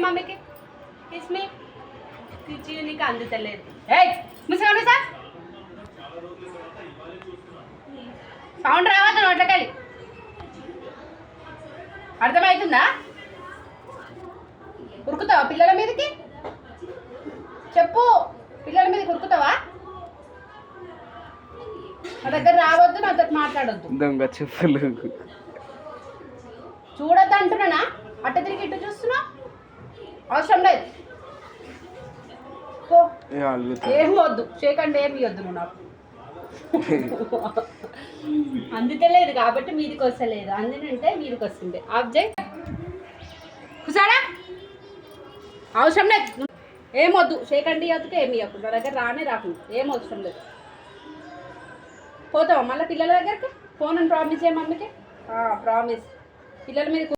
మమ్మీకి కిస్మి కిచ్చి నీకు అందుతలేదు. ఏయ్ ముసలి సార్ సౌండ్ రావద్దు నోట్లకెళ్ళి. అర్థమవుతుందా? ఉరుకుతావా పిల్లల మీదకి? చెప్పు, పిల్లల మీదకి ఉరుకుతావా? నా దగ్గర రావద్దు, నాతో మాట్లాడొద్దు. దొంగ చెప్పులు చూడొద్దు అంటున్నానా? అట్ట తిరిగి ఇటు చూస్తున్నా, అవసరం లేదు. ఏం వద్దు, చేయకండి, ఏమి వద్దు నువ్వు నాకు. అందుతలేదు కాబట్టి మీదికి వస్తలేదు, అందునంటే మీదికి వస్తుంది. ఆబ్జెక్ట్ కుసాడా, అవసరం లేదు. ఏమొద్దు, చేయకండి వద్దుకు ఏమి ఇవ్వకుండా. నా దగ్గర రానే రాకుండా, ఏం అవసరం లేదు. పోతావా మళ్ళీ పిల్లల దగ్గరికి? ఫోన్ అని ప్రామిస్ చేయమమ్మకి, ప్రామిస్. పిల్లల మీద